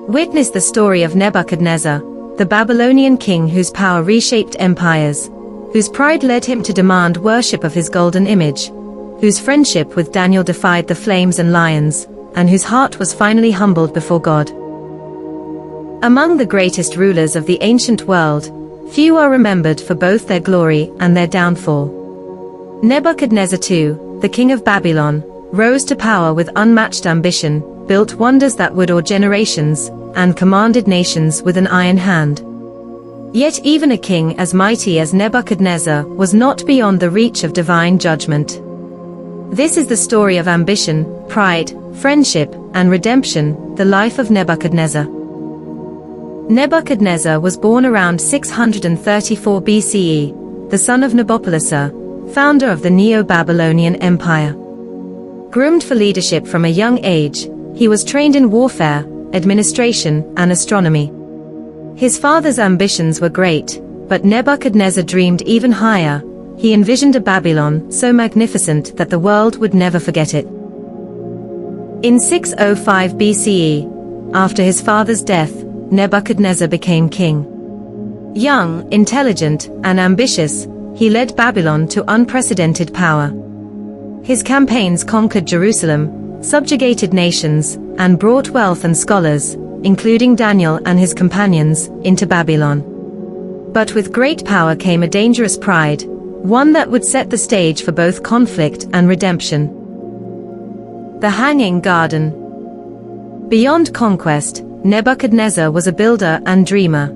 Witness the story of Nebuchadnezzar, the Babylonian king whose power reshaped empires, whose pride led him to demand worship of his golden image, whose friendship with Daniel defied the flames and lions, and whose heart was finally humbled before God. Among the greatest rulers of the ancient world, few are remembered for both their glory and their downfall. Nebuchadnezzar II, the king of Babylon, rose to power with unmatched ambition, built wonders that would awe generations, and commanded nations with an iron hand. Yet even a king as mighty as Nebuchadnezzar was not beyond the reach of divine judgment. This is the story of ambition, pride, friendship, and redemption, the life of Nebuchadnezzar. Nebuchadnezzar was born around 634 BCE, the son of Nabopolassar, founder of the Neo-Babylonian Empire. Groomed for leadership from a young age, he was trained in warfare, administration, and astronomy. His father's ambitions were great, but Nebuchadnezzar dreamed even higher. He envisioned a Babylon so magnificent that the world would never forget it. In 605 BCE, after his father's death, Nebuchadnezzar became king. Young, intelligent, and ambitious, he led Babylon to unprecedented power. His campaigns conquered Jerusalem, subjugated nations, and brought wealth and scholars, including Daniel and his companions, into Babylon. But with great power came a dangerous pride, one that would set the stage for both conflict and redemption. The Hanging Garden. Beyond conquest, Nebuchadnezzar was a builder and dreamer.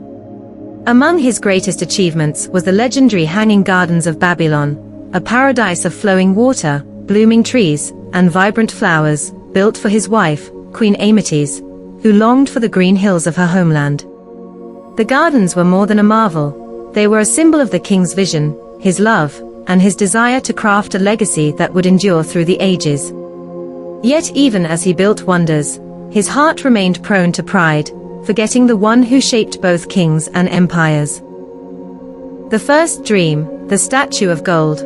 Among his greatest achievements was the legendary Hanging Gardens of Babylon, a paradise of flowing water, blooming trees, and vibrant flowers, built for his wife, Queen Amytis, who longed for the green hills of her homeland. The gardens were more than a marvel. They were a symbol of the king's vision, his love, and his desire to craft a legacy that would endure through the ages. Yet even as he built wonders, his heart remained prone to pride, forgetting the one who shaped both kings and empires. The first dream, the statue of gold.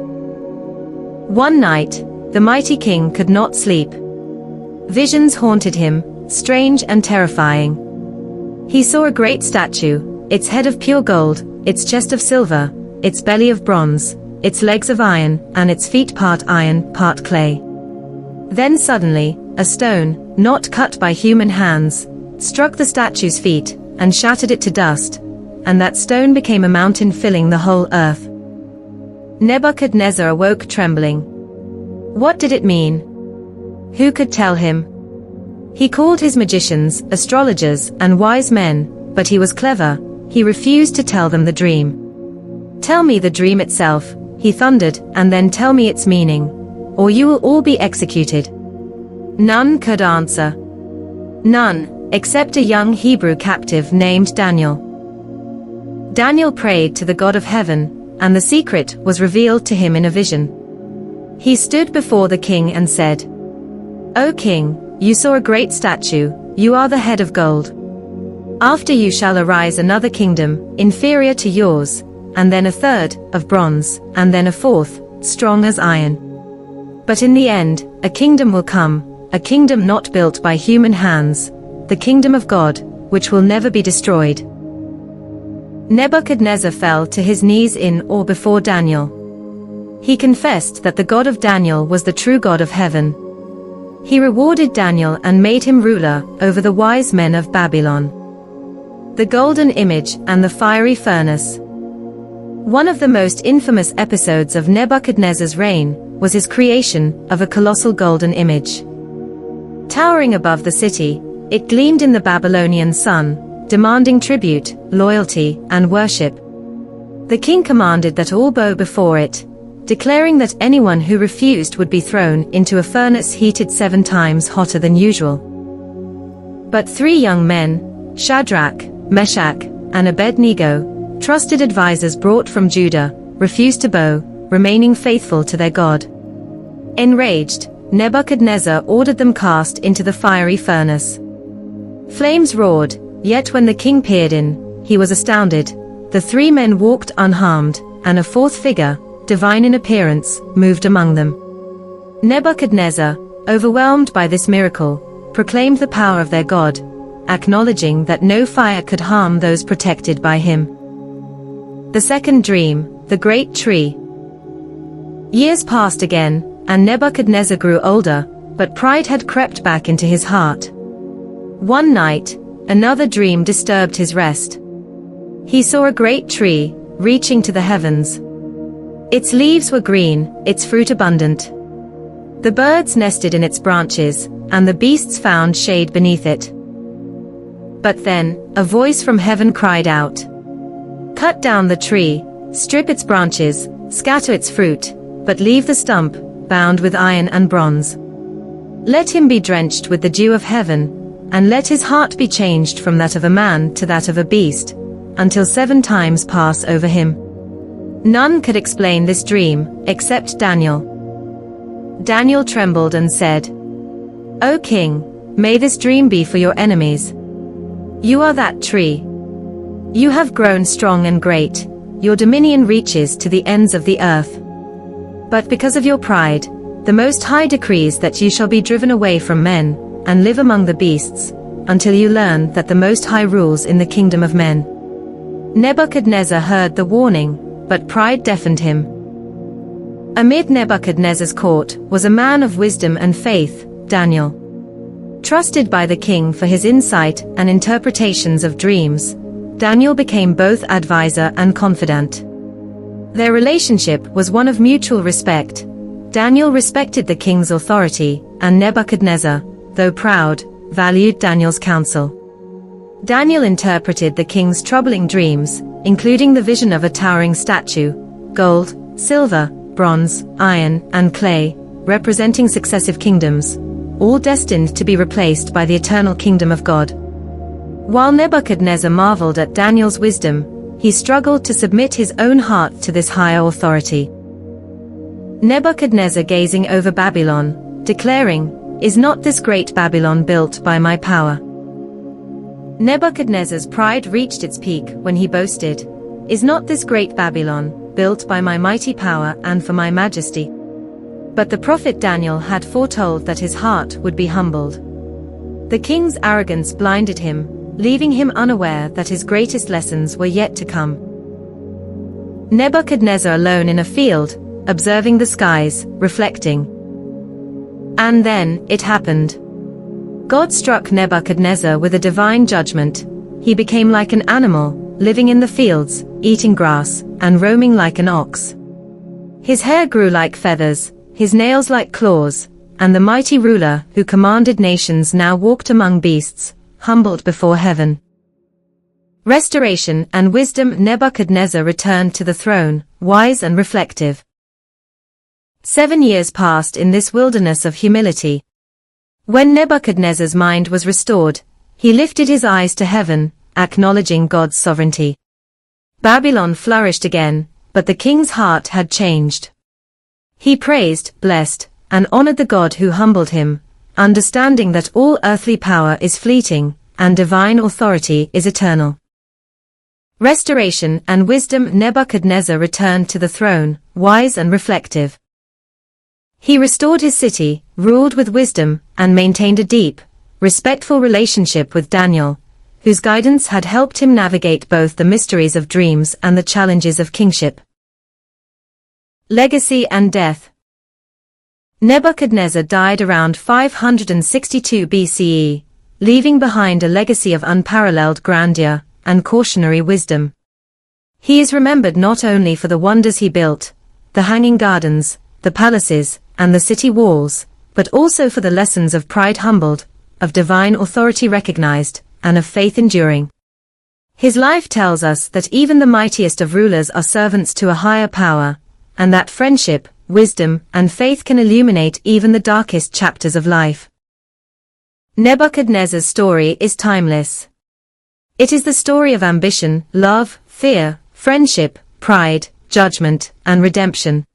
One night, the mighty king could not sleep. Visions haunted him, strange and terrifying. He saw a great statue, its head of pure gold, its chest of silver, its belly of bronze, its legs of iron, and its feet part iron, part clay. Then suddenly, a stone, not cut by human hands, struck the statue's feet, and shattered it to dust, and that stone became a mountain filling the whole earth. Nebuchadnezzar awoke trembling. What did it mean? Who could tell him? He called his magicians, astrologers, and wise men, but he was clever. He refused to tell them the dream. Tell me the dream itself, he thundered, and then tell me its meaning, or you will all be executed. None could answer. None, except a young Hebrew captive named Daniel. Daniel prayed to the God of heaven, and the secret was revealed to him in a vision. He stood before the king and said, "O king, you saw a great statue, you are the head of gold. After you shall arise another kingdom, inferior to yours, and then a third, of bronze, and then a fourth, strong as iron. But in the end, a kingdom will come, a kingdom not built by human hands, the kingdom of God, which will never be destroyed." Nebuchadnezzar fell to his knees in awe before Daniel. He confessed that the God of Daniel was the true God of heaven. He rewarded Daniel and made him ruler over the wise men of Babylon. The golden image and the fiery furnace. One of the most infamous episodes of Nebuchadnezzar's reign was his creation of a colossal golden image. Towering above the city, it gleamed in the Babylonian sun, demanding tribute, loyalty, and worship. The king commanded that all bow before it, declaring that anyone who refused would be thrown into a furnace heated 7 times hotter than usual. But 3 young men, Shadrach, Meshach, and Abednego, trusted advisors brought from Judah, refused to bow, remaining faithful to their God. Enraged, Nebuchadnezzar ordered them cast into the fiery furnace. Flames roared, yet when the king peered in, he was astounded. The 3 men walked unharmed, and a 4th figure, divine in appearance, moved among them. Nebuchadnezzar, overwhelmed by this miracle, proclaimed the power of their God, acknowledging that no fire could harm those protected by him. The second dream, the great tree. Years passed again, and Nebuchadnezzar grew older, but pride had crept back into his heart. One night, another dream disturbed his rest. He saw a great tree, reaching to the heavens. Its leaves were green, its fruit abundant. The birds nested in its branches, and the beasts found shade beneath it. But then, a voice from heaven cried out, "Cut down the tree, strip its branches, scatter its fruit, but leave the stump, bound with iron and bronze. Let him be drenched with the dew of heaven, and let his heart be changed from that of a man to that of a beast, until 7 times pass over him." None could explain this dream, except Daniel. Daniel trembled and said, "O king, may this dream be for your enemies. You are that tree. You have grown strong and great, your dominion reaches to the ends of the earth. But because of your pride, the Most High decrees that you shall be driven away from men, and live among the beasts, until you learn that the Most High rules in the kingdom of men." Nebuchadnezzar heard the warning, but pride deafened him. Amid Nebuchadnezzar's court was a man of wisdom and faith, Daniel. Trusted by the king for his insight and interpretations of dreams, Daniel became both advisor and confidant. Their relationship was one of mutual respect. Daniel respected the king's authority, and Nebuchadnezzar, though proud, valued Daniel's counsel. Daniel interpreted the king's troubling dreams, including the vision of a towering statue, gold, silver, bronze, iron, and clay, representing successive kingdoms, all destined to be replaced by the eternal kingdom of God. While Nebuchadnezzar marveled at Daniel's wisdom, he struggled to submit his own heart to this higher authority. Nebuchadnezzar gazing over Babylon, declaring, "Is not this great Babylon built by my power?" Nebuchadnezzar's pride reached its peak when he boasted, "Is not this great Babylon built by my mighty power and for my majesty?" But the prophet Daniel had foretold that his heart would be humbled. The king's arrogance blinded him, leaving him unaware that his greatest lessons were yet to come. Nebuchadnezzar alone in a field, observing the skies, reflecting. And then, it happened. God struck Nebuchadnezzar with a divine judgment. He became like an animal, living in the fields, eating grass, and roaming like an ox. His hair grew like feathers, his nails like claws, and the mighty ruler who commanded nations now walked among beasts, humbled before heaven. Restoration and wisdom. Nebuchadnezzar returned to the throne, wise and reflective. 7 years passed in this wilderness of humility. When Nebuchadnezzar's mind was restored, he lifted his eyes to heaven, acknowledging God's sovereignty. Babylon flourished again, but the king's heart had changed. He praised, blessed, and honored the God who humbled him, understanding that all earthly power is fleeting, and divine authority is eternal. Restoration and wisdom. Nebuchadnezzar returned to the throne, wise and reflective. He restored his city, ruled with wisdom, and maintained a deep, respectful relationship with Daniel, whose guidance had helped him navigate both the mysteries of dreams and the challenges of kingship. Legacy and death. Nebuchadnezzar died around 562 BCE, leaving behind a legacy of unparalleled grandeur and cautionary wisdom. He is remembered not only for the wonders he built, the hanging gardens, the palaces, and the city walls, but also for the lessons of pride humbled, of divine authority recognized, and of faith enduring. His life tells us that even the mightiest of rulers are servants to a higher power, and that friendship, wisdom, and faith can illuminate even the darkest chapters of life. Nebuchadnezzar's story is timeless. It is the story of ambition, love, fear, friendship, pride, judgment, and redemption.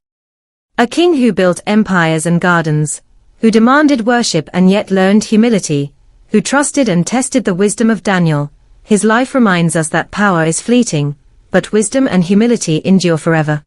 A king who built empires and gardens, who demanded worship and yet learned humility, who trusted and tested the wisdom of Daniel. His life reminds us that power is fleeting, but wisdom and humility endure forever.